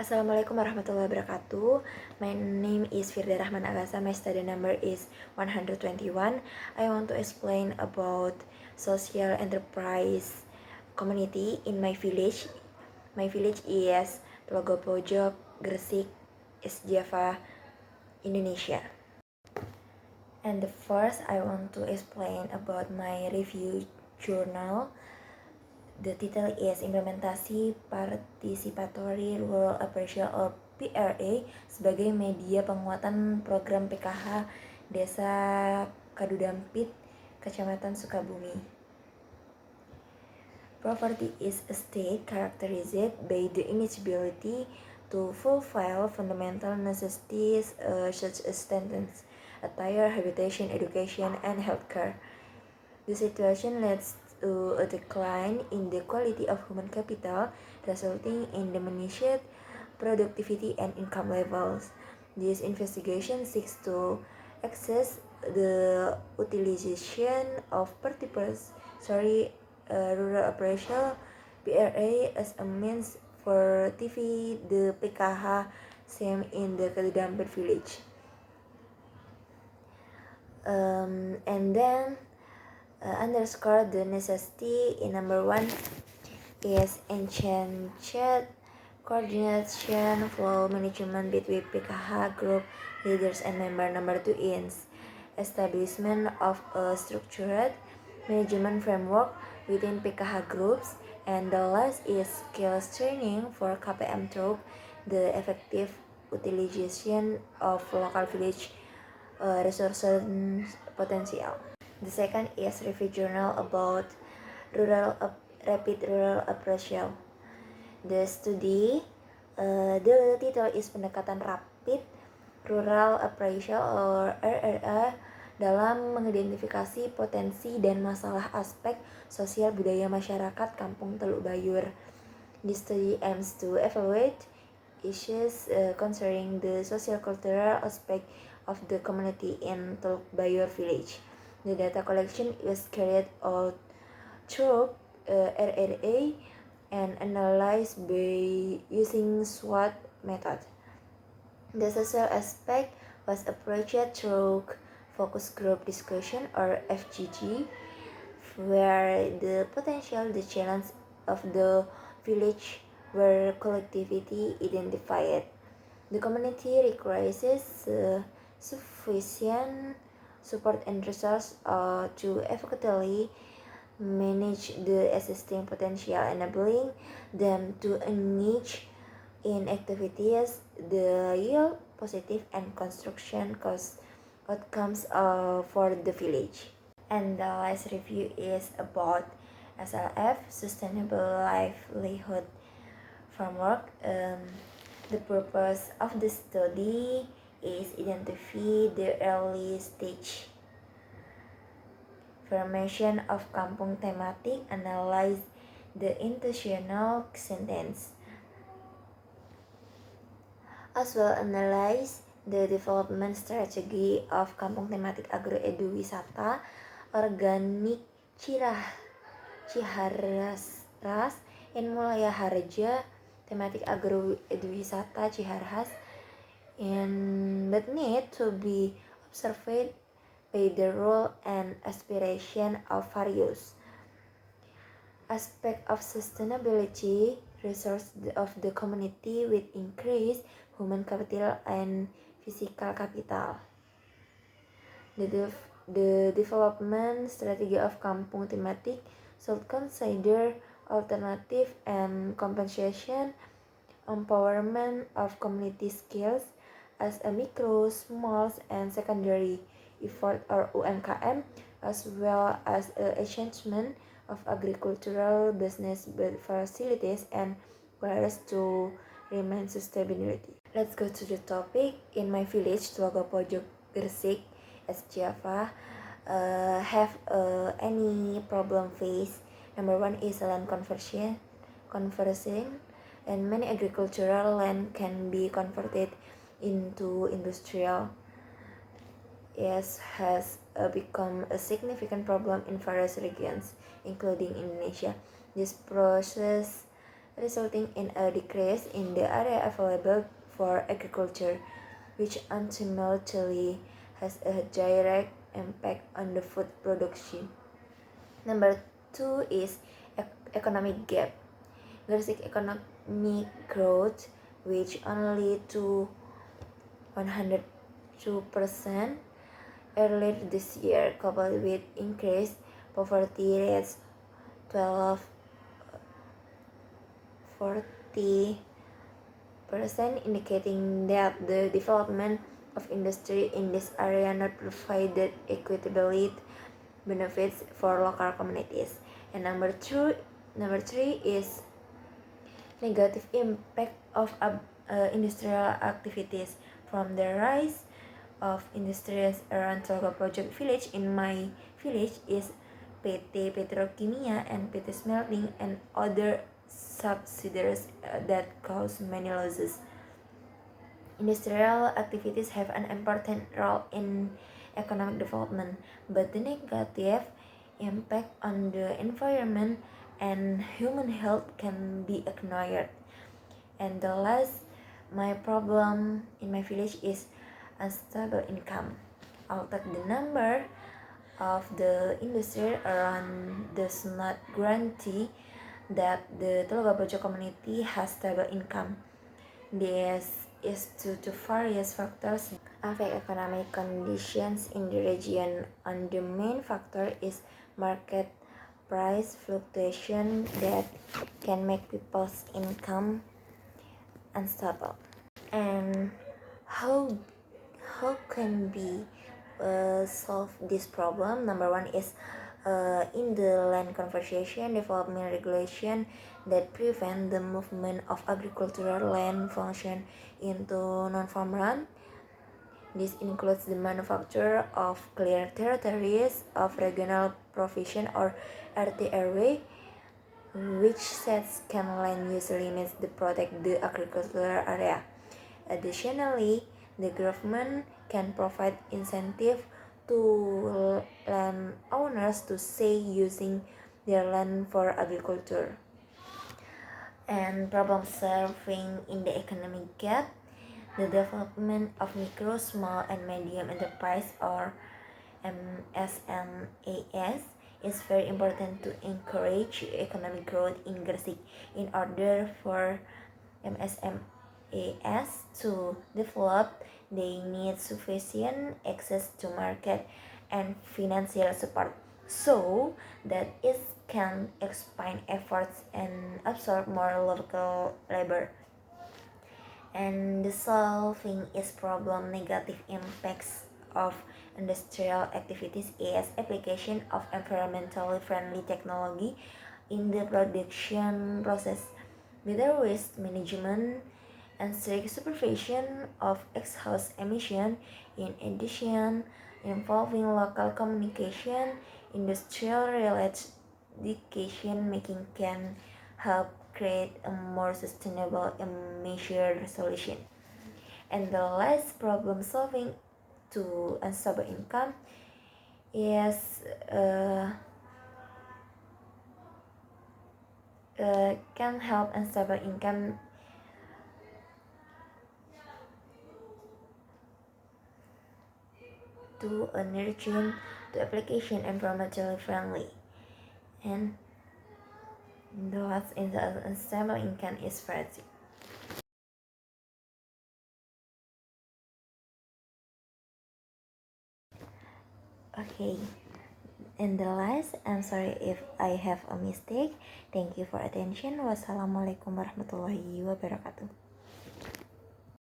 Assalamualaikum warahmatullahi wabarakatuh. My name is Firda Rahman Agasa. My study number is 121. I want to explain about social enterprise community in my village. My village is Telaga Pojok, Gresik, East Java, Indonesia. And the first I want to explain about my review journal. The title is Implementasi Participatory Rural Appraisal or PRA sebagai media penguatan program PKH Desa Kadudampit, Kecamatan Sukabumi. Poverty is a state characterized by the inability to fulfill fundamental necessities such as sentence, attire, habitation, education, and healthcare. The situation leads to a decline in the quality of human capital, resulting in diminished productivity and income levels. This investigation seeks to assess the utilization of rural appraisal (PRA) as a means for TV the PKH same in the Kadudampit village. And then underscore the necessity in number 1 is enhanced coordination flow management between PKH group leaders and member. Number 2 is establishment of a structured management framework within PKH groups, and the last is skills training for KPM through the effective utilization of local village resources potential. The second is review journal about rapid rural appraisal. The study, the title is Pendekatan Rapid Rural Appraisal or RRA dalam mengidentifikasi potensi dan masalah aspek sosial budaya masyarakat Kampung Teluk Bayur. This study aims to evaluate issues concerning the social-cultural aspect of the community in Teluk Bayur village. The data collection is carried out through RRA and analyzed by using SWOT method. The social aspect was approached through focus group discussion or FGD, where the potential, the challenge of the village were collectivity identified. The community requires sufficient support and resources to effectively manage the existing potential, enabling them to engage in activities that yield positive and construction outcomes for the village. And the last review is about SLF, Sustainable Livelihood Framework. The purpose of the study is identify the early stage formation of kampung thematic, analyze the intentional sentence, as well analyze the development strategy of kampung thematic agroeduwisata organik Ciharras in Mulaya Harja thematic agroeduwisata Ciharras, and that need to be observed by the role and aspiration of various aspects of sustainability resource of the community with increased human capital and physical capital. The development strategy of kampung thematic should consider alternative and compensation, empowerment of community skills as a micro, small, and secondary effort or UMKM, as well as enhancement of agricultural business facilities and ways to remain sustainability. Let's go to the topic. In my village, Telaga Pojok, Gresik, East Java, have any problem faced. Number 1 is land conversion, and many agricultural land can be converted into industrial. Has become a significant problem in various regions, including Indonesia. This process resulting in a decrease in the area available for agriculture, which ultimately has a direct impact on the food production. Number 2 is economic gap. Gresik economic growth, which only to 102% earlier this year, coupled with increased poverty rates 12 40%, indicating that the development of industry in this area not provided equitably benefits for local communities. And number three is negative impact of industrial activities, from the rise of industries around Tolga Project Village. In my village is PT Petrokimia and PT Smelting and other subsidiaries that cause many losses. Industrial activities have an important role in economic development, but the negative impact on the environment and human health can be ignored. And the last, my problem in my village is unstable income. Although the number of the industry around does not guarantee that the Tologa community has stable income. This is due to various factors affect economic conditions in the region, and the main factor is market price fluctuation that can make people's income unstable. And how can we solve this problem? Number one is in the land conservation development regulation that prevent the movement of agricultural land function into non-farmland. This includes the manufacture of clear territories of regional provision or RTRW, which sets can land use limits to protect the agricultural area. Additionally, the government can provide incentive to landowners to stay using their land for agriculture. And problem solving in the economic gap, the development of micro, small, and medium enterprise or MSMEs is very important to encourage economic growth in Gresik. In order for MSMEs to develop, they need sufficient access to market and financial support so that it can expand efforts and absorb more local labor. And the solving its problem negative impacts of industrial activities is application of environmentally friendly technology in the production process, better waste management, and strict supervision of exhaust emission. In addition, involving local communication, industrial related decision making can help create a more sustainable and measured solution. And the last problem solving to unstable income is can help unstable income to a nurturing to application environmentally friendly. And the last in the unstable income is fatigue. Okay, and the last, I'm sorry if I have a mistake. Thank you for attention. Wassalamualaikum warahmatullahi wabarakatuh.